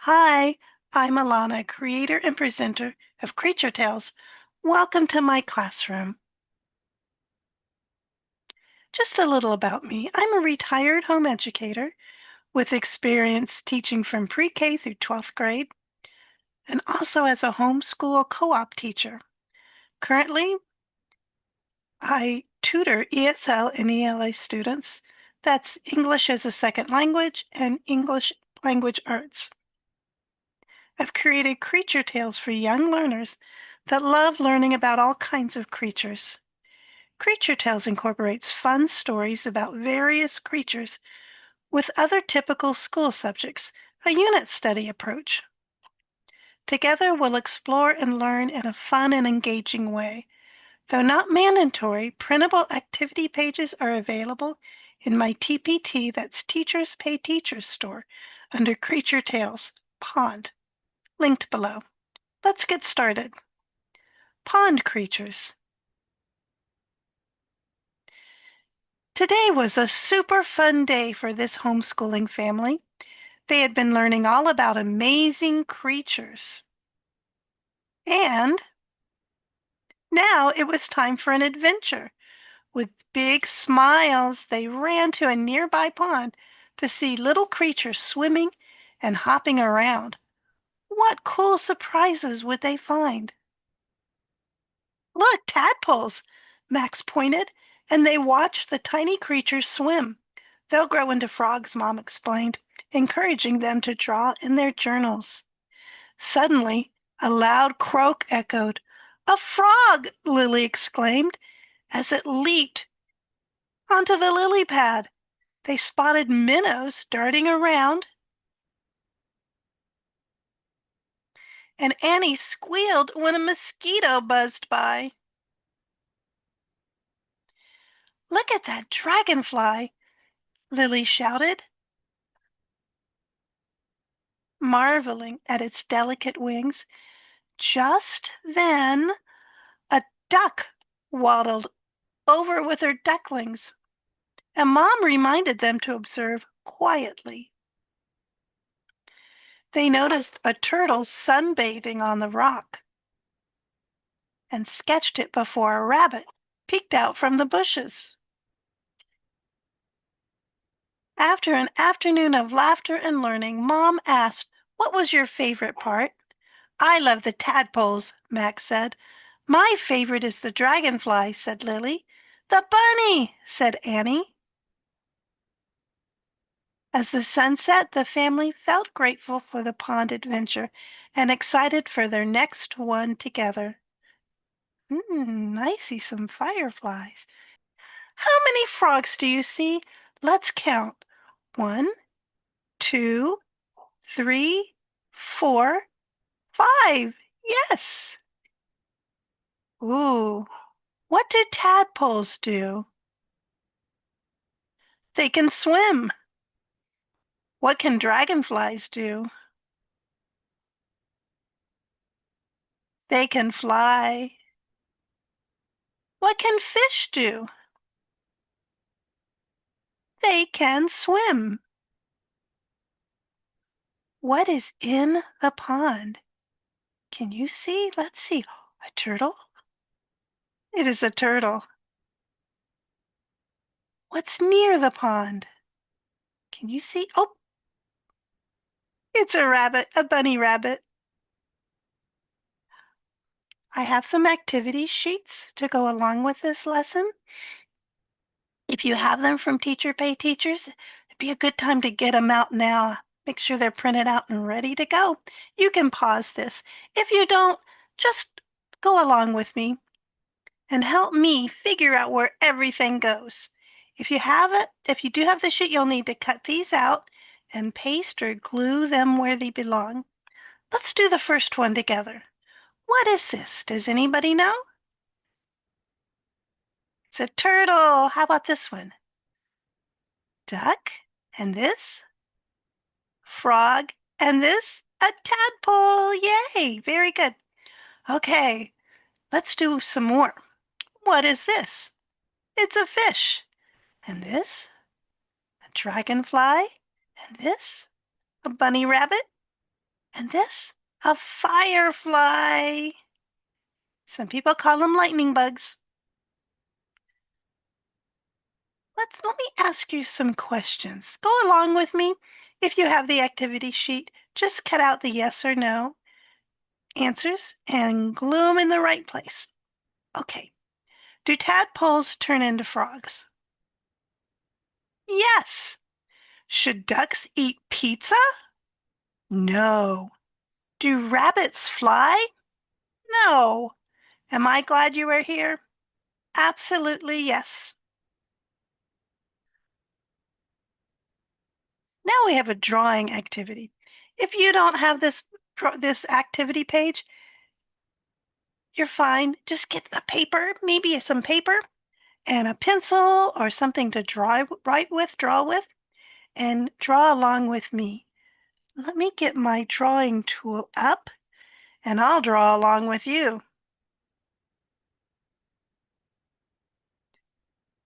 Hi, I'm Alana, creator and presenter of Creature Tales. Welcome to my classroom. Just a little about me. I'm a retired home educator with experience teaching from pre-K through 12th grade and also as a homeschool co-op teacher. Currently, I tutor ESL and ELA students. That's English as a second language and English language arts. I've created creature tales for young learners that love learning about all kinds of creatures. Creature Tales incorporates fun stories about various creatures with other typical school subjects, a unit study approach. Together, we'll explore and learn in a fun and engaging way. Though not mandatory, printable activity pages are available in my TPT, that's Teachers Pay Teachers store, under Creature Tales, Pond, linked below. Let's get started. Pond creatures. Today was a super fun day for this homeschooling family. They had been learning all about amazing creatures. And now it was time for an adventure. With big smiles, they ran to a nearby pond to see little creatures swimming and hopping around. What cool surprises would they find? Look, tadpoles, Max pointed, and they watched the tiny creatures swim. They'll grow into frogs, Mom explained, encouraging them to draw in their journals. Suddenly, a loud croak echoed. A frog! Lily exclaimed as it leaped onto the lily pad. They spotted minnows darting around, and Annie squealed when a mosquito buzzed by. Look at that dragonfly, Lily shouted, marveling at its delicate wings. Just then, a duck waddled over with her ducklings, and Mom reminded them to observe quietly. They noticed a turtle sunbathing on the rock and sketched it before a rabbit peeked out from the bushes. After an afternoon of laughter and learning, Mom asked, "What was your favorite part?" "I love the tadpoles," Max said. "My favorite is the dragonfly," said Lily. "The bunny," said Annie. As the sun set, the family felt grateful for the pond adventure and excited for their next one together. I see some fireflies. How many frogs do you see? Let's count. 1, 2, 3, 4, 5. Yes. Ooh, what do tadpoles do? They can swim. What can dragonflies do? They can fly. What can fish do? They can swim. What is in the pond? Can you see? Let's see. A turtle? It is a turtle. What's near the pond? Can you see? Oh, it's a rabbit, a bunny rabbit. I have some activity sheets to go along with this lesson. If you have them from Teacher Pay Teachers, it'd be a good time to get them out now. Make sure they're printed out and ready to go. You can pause this. If you don't, just go along with me and help me figure out where everything goes. If you do have the sheet, you'll need to cut these out and paste or glue them where they belong. Let's do the first one together. What is this? Does anybody know? It's a turtle. How about this one? Duck. And this? Frog. And this? A tadpole. Yay. Very good. Okay. Let's do some more. What is this? It's a fish. And this? A dragonfly. And this? A bunny rabbit. And this, a firefly. Some people call them lightning bugs. Let me ask you some questions. Go along with me. If you have the activity sheet, just cut out the yes or no answers and glue them in the right place. Okay. Do tadpoles turn into frogs? Yes. Should ducks eat pizza? No. Do rabbits fly? No. Am I glad you were here? Absolutely yes. Now we have a drawing activity. If you don't have this activity page, you're fine. Just get the paper, maybe some paper and a pencil or something to draw with, and draw along with me. Let me get my drawing tool up and I'll draw along with you.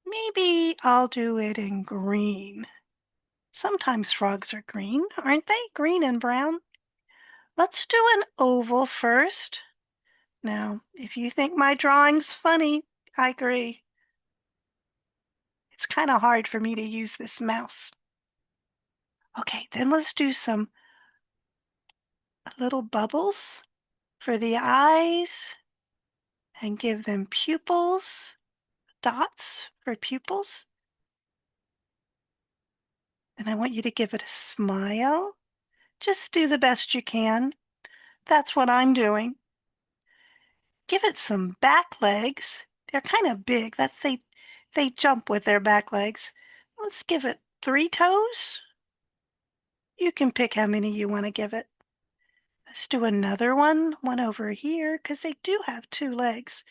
Maybe I'll do it in green. Sometimes frogs are green, aren't they? Green and brown. Let's do an oval first. Now, if you think my drawing's funny, I agree. It's kind of hard for me to use this mouse. Okay, then let's do some little bubbles for the eyes and give them pupils, dots for pupils. And I want you to give it a smile. Just do the best you can. That's what I'm doing. Give it some back legs. They're kind of big. They jump with their back legs. Let's give it 3 toes. You can pick how many you want to give it. Let's do another one over here, because they do have 2 legs.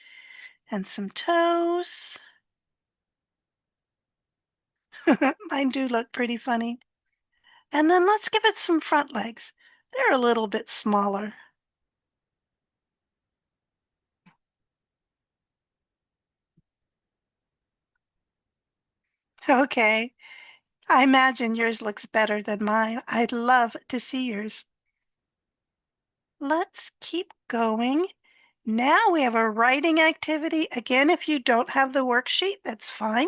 And some toes. Mine do look pretty funny. And then let's give it some front legs. They're a little bit smaller. Okay, I imagine yours looks better than mine. I'd love to see yours. Let's keep going. Now we have a writing activity. Again, if you don't have the worksheet, that's fine.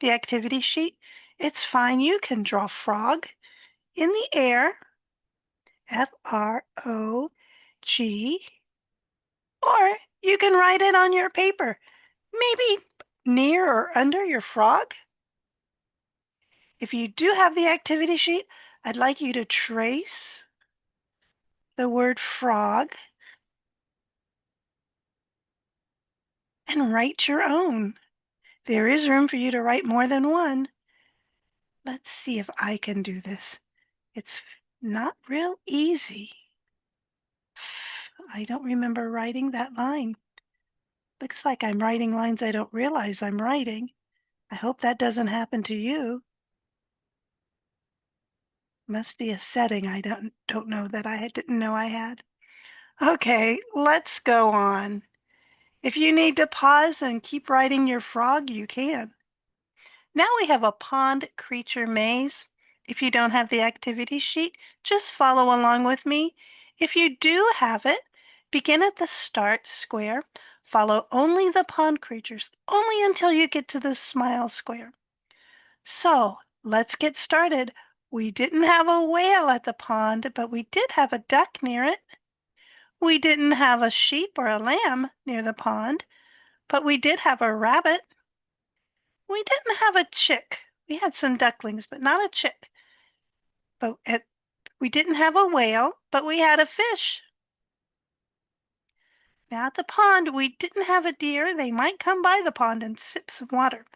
The activity sheet, it's fine. You can draw frog in the air, Frog, or you can write it on your paper, maybe near or under your frog. If you do have the activity sheet, I'd like you to trace the word frog and write your own. There is room for you to write more than one. Let's see if I can do this. It's not real easy. I don't remember writing that line. Looks like I'm writing lines I don't realize I'm writing. I hope that doesn't happen to you. Must be a setting I don't know that I didn't know I had. Okay, let's go on. If you need to pause and keep writing your frog, you can. Now we have a pond creature maze. If you don't have the activity sheet, just follow along with me. If you do have it, begin at the start square. Follow only the pond creatures, only until you get to the smile square. So let's get started. We didn't have a whale at the pond, but we did have a duck near it. We didn't have a sheep or a lamb near the pond, but we did have a rabbit. We didn't have a chick. We had some ducklings, but not a chick. We didn't have a whale, but we had a fish. Now at the pond, we didn't have a deer. They might come by the pond and sip some water,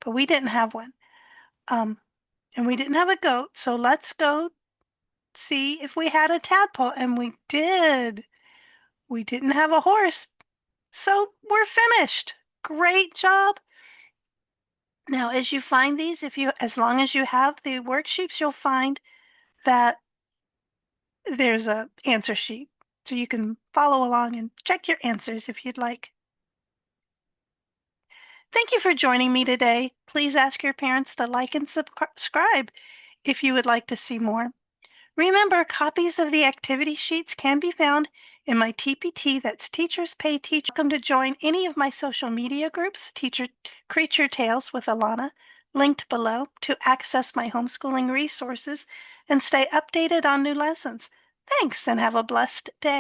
but we didn't have one. Um, and we didn't have a goat, so let's go see if we had a tadpole, and we did. We didn't have a horse, so we're finished. Great job. Now, as you find these, as long as you have the worksheets, you'll find that there's a answer sheet. So you can follow along and check your answers if you'd like. Thank you for joining me today. Please ask your parents to like and subscribe if you would like to see more. Remember, copies of the activity sheets can be found in my TPT, that's Teachers Pay Teachers. Welcome to join any of my social media groups, Teacher Creature Tales with Alana, linked below to access my homeschooling resources and stay updated on new lessons. Thanks and have a blessed day.